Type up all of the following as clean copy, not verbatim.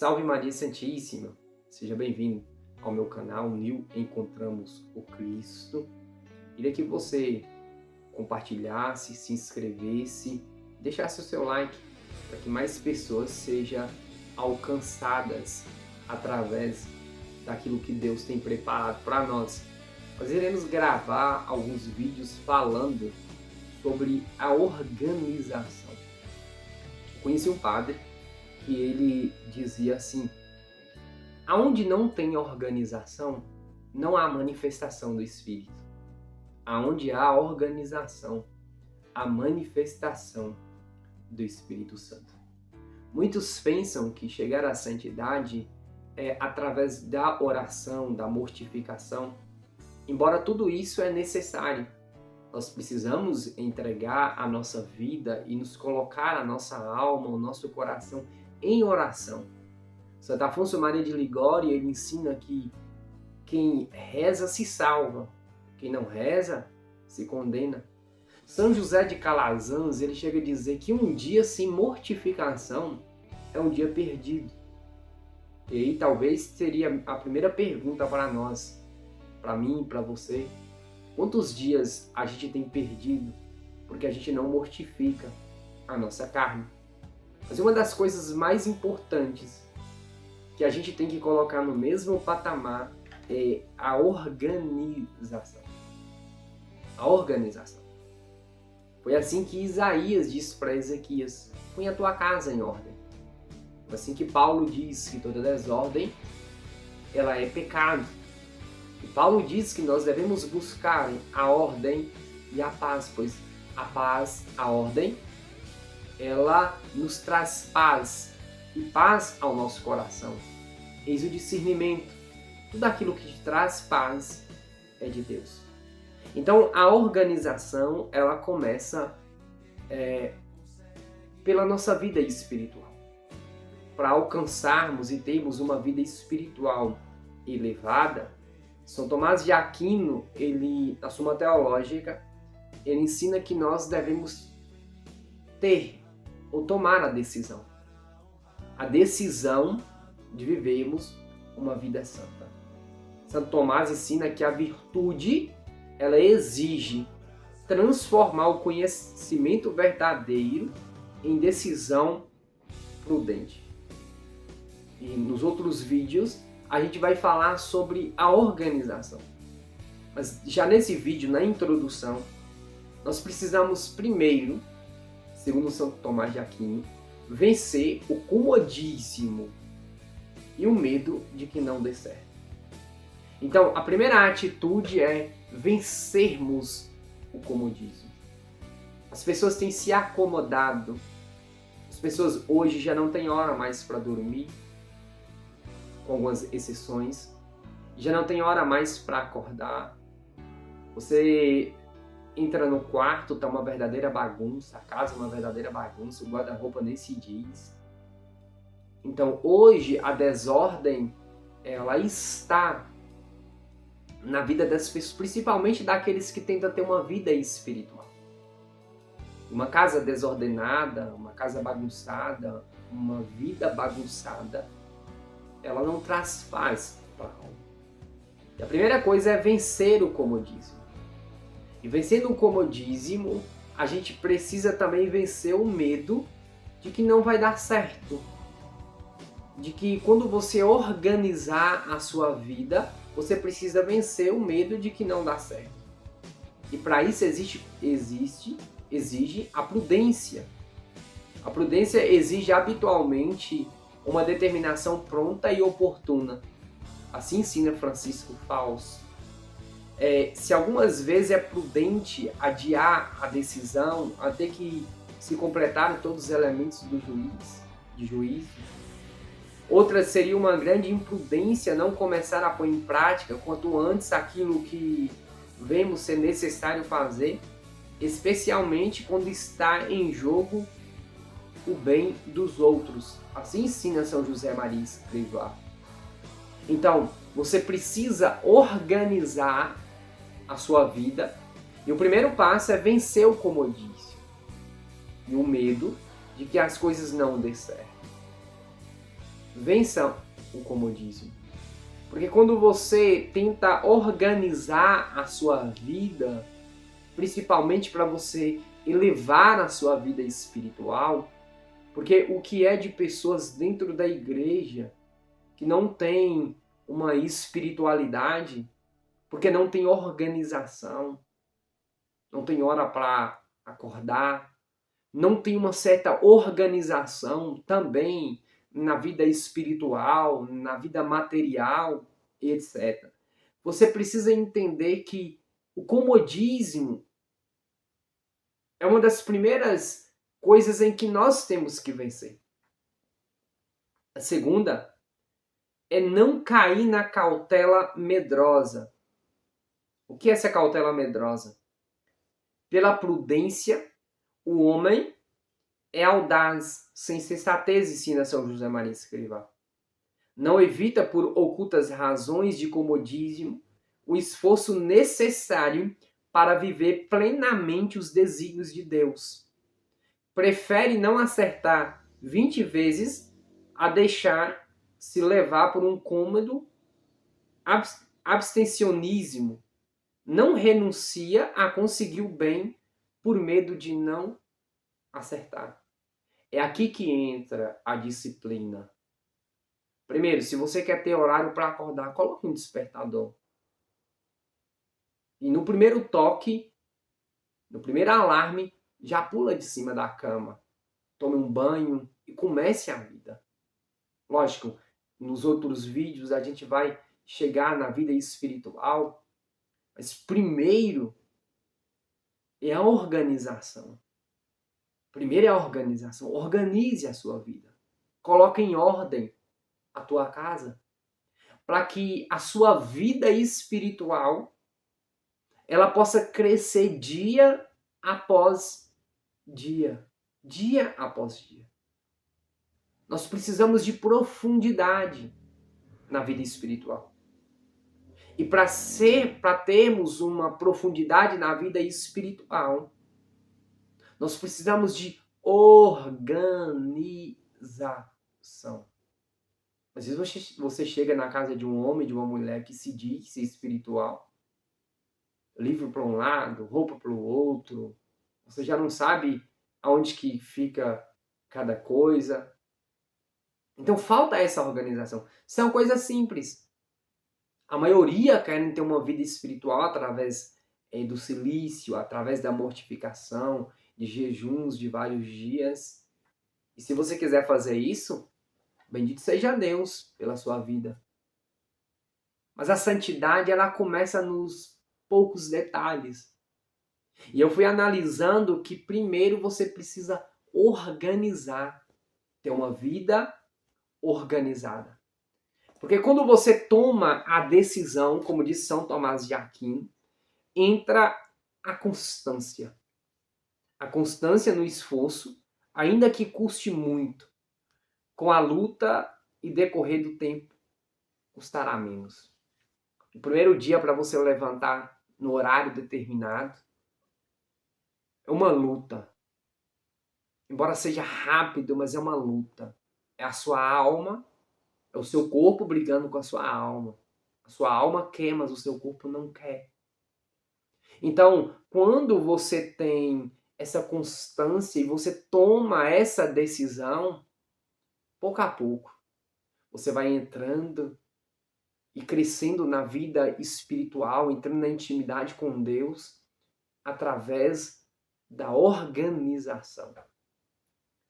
Salve Maria Santíssima! Seja bem-vindo ao meu canal Nil Encontramos o Cristo. Queria que você compartilhasse, se inscrevesse, deixasse o seu like para que mais pessoas sejam alcançadas através daquilo que Deus tem preparado para nós. Nós iremos gravar alguns vídeos falando sobre a organização. Eu conheci um padre que ele dizia assim: aonde não tem organização, não há manifestação do Espírito. Aonde há organização, há manifestação do Espírito Santo. Muitos pensam que chegar à santidade é através da oração, da mortificação. Embora tudo isso é necessário, nós precisamos entregar a nossa vida e nos colocar a nossa alma, o nosso coração em oração. Santo Afonso Maria de Ligório, ele ensina que quem reza se salva, quem não reza se condena. São José de Calazans, ele chega a dizer que um dia sem mortificação é um dia perdido. E aí talvez seria a primeira pergunta para nós, para mim, para você: quantos dias a gente tem perdido porque a gente não mortifica a nossa carne? Mas uma das coisas mais importantes que a gente tem que colocar no mesmo patamar é a organização. A organização. Foi assim que Isaías disse para Ezequias: põe a tua casa em ordem. Foi assim que Paulo diz que toda desordem ela é pecado. E Paulo diz que nós devemos buscar a ordem e a paz, pois a paz, a ordem, ela nos traz paz e paz ao nosso coração. Eis o discernimento. Tudo aquilo que te traz paz é de Deus. Então a organização ela começa pela nossa vida espiritual. Para alcançarmos e termos uma vida espiritual elevada, São Tomás de Aquino, ele, na Suma Teológica, ele ensina que nós devemos ter ou tomar a decisão de vivermos uma vida santa. Santo Tomás ensina que a virtude ela exige transformar o conhecimento verdadeiro em decisão prudente. E nos outros vídeos a gente vai falar sobre a organização. Mas já nesse vídeo, na introdução, nós precisamos primeiro, segundo Santo Tomás de Aquino, vencer o comodismo e o medo de que não dê certo. Então, a primeira atitude é vencermos o comodismo. As pessoas têm se acomodado. As pessoas hoje já não têm hora mais para dormir, com algumas exceções. Já não tem hora mais para acordar. Você entra no quarto, tá uma verdadeira bagunça, a casa é uma verdadeira bagunça, o guarda-roupa nem se diz. Então hoje a desordem ela está na vida das pessoas, principalmente daqueles que tentam ter uma vida espiritual. Uma casa desordenada, uma casa bagunçada, uma vida bagunçada, ela não traz paz para a alma. E a primeira coisa é vencer o comodismo. E vencendo o comodismo, a gente precisa também vencer o medo de que não vai dar certo. De que quando você organizar a sua vida, você precisa vencer o medo de que não dá certo. E para isso exige a prudência. A prudência exige habitualmente uma determinação pronta e oportuna. Assim ensina Francisco Fausto. Se algumas vezes é prudente adiar a decisão até que se completarem todos os elementos de juízo, outra seria uma grande imprudência não começar a pôr em prática quanto antes aquilo que vemos ser necessário fazer, especialmente quando está em jogo o bem dos outros. Assim ensina São José Maria Escrivá. Então, você precisa organizar a sua vida, e o primeiro passo é vencer o comodismo e o medo de que as coisas não dê certo. Vença o comodismo. Porque quando você tenta organizar a sua vida, principalmente para você elevar a sua vida espiritual, porque o que é de pessoas dentro da igreja que não tem uma espiritualidade, porque não tem organização, não tem hora para acordar, não tem uma certa organização também na vida espiritual, na vida material, etc. Você precisa entender que o comodismo é uma das primeiras coisas em que nós temos que vencer. A segunda é não cair na cautela medrosa. O que é essa cautela medrosa? Pela prudência, o homem é audaz, sem sensatez, ensina São José Maria Escrivá. Não evita por ocultas razões de comodismo o esforço necessário para viver plenamente os desígnios de Deus. Prefere não acertar 20 vezes a deixar se levar por um cômodo abstencionismo. Não renuncia a conseguir o bem por medo de não acertar. É aqui que entra a disciplina. Primeiro, se você quer ter horário para acordar, coloque um despertador. E no primeiro toque, no primeiro alarme, já pula de cima da cama. Tome um banho e comece a vida. Lógico, nos outros vídeos a gente vai chegar na vida espiritual, mas primeiro é a organização. Primeiro é a organização. Organize a sua vida. Coloque em ordem a tua casa, para que a sua vida espiritual ela possa crescer dia após dia, dia após dia. Nós precisamos de profundidade na vida espiritual. E para termos uma profundidade na vida espiritual, nós precisamos de organização. Às vezes você chega na casa de um homem, de uma mulher que se diz ser espiritual, livro para um lado, roupa para o outro, você já não sabe aonde que fica cada coisa. Então falta essa organização. São coisas simples. A maioria querem ter uma vida espiritual através do silício, através da mortificação, de jejuns de vários dias. E se você quiser fazer isso, bendito seja Deus pela sua vida. Mas a santidade, ela começa nos poucos detalhes. E eu fui analisando que primeiro você precisa organizar, ter uma vida organizada. Porque quando você toma a decisão, como diz São Tomás de Aquino, entra a constância. A constância no esforço, ainda que custe muito. Com a luta e decorrer do tempo, custará menos. O primeiro dia para você levantar no horário determinado é uma luta. Embora seja rápido, mas é uma luta. É a sua alma, é o seu corpo brigando com a sua alma. A sua alma quer, mas o seu corpo não quer. Então, quando você tem essa constância e você toma essa decisão, pouco a pouco, você vai entrando e crescendo na vida espiritual, entrando na intimidade com Deus, através da organização.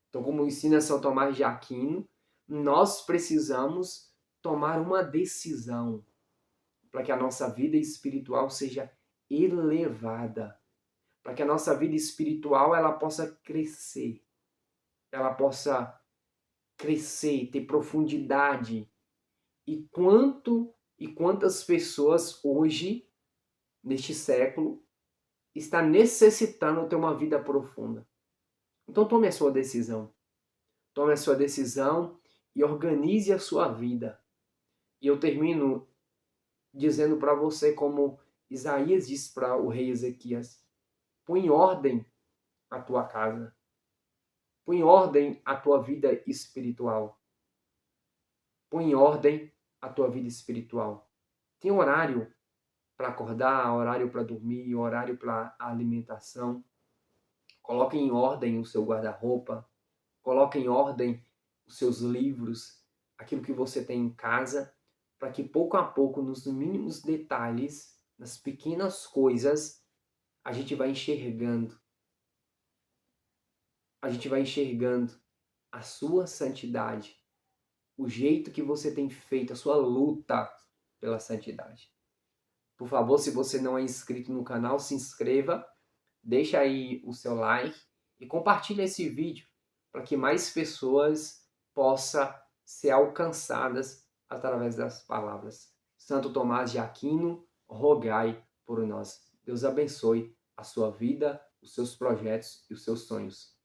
Então, como ensina São Tomás de Aquino, nós precisamos tomar uma decisão para que a nossa vida espiritual seja elevada, para que a nossa vida espiritual ela possa crescer, ter profundidade. E quantas pessoas hoje, neste século, está necessitando ter uma vida profunda. Então tome a sua decisão. Tome a sua decisão e organize a sua vida. E eu termino dizendo para você como Isaías disse para o rei Ezequias: põe em ordem a tua casa. Põe em ordem a tua vida espiritual. Põe em ordem a tua vida espiritual. Tem horário para acordar, horário para dormir, horário para alimentação. Coloque em ordem o seu guarda-roupa. Coloque em ordem os seus livros, aquilo que você tem em casa, para que pouco a pouco, nos mínimos detalhes, nas pequenas coisas, a gente vai enxergando. A gente vai enxergando a sua santidade, o jeito que você tem feito, a sua luta pela santidade. Por favor, se você não é inscrito no canal, se inscreva, deixa aí o seu like e compartilhe esse vídeo para que mais pessoas possam ser alcançadas através das palavras. Santo Tomás de Aquino, rogai por nós. Deus abençoe a sua vida, os seus projetos e os seus sonhos.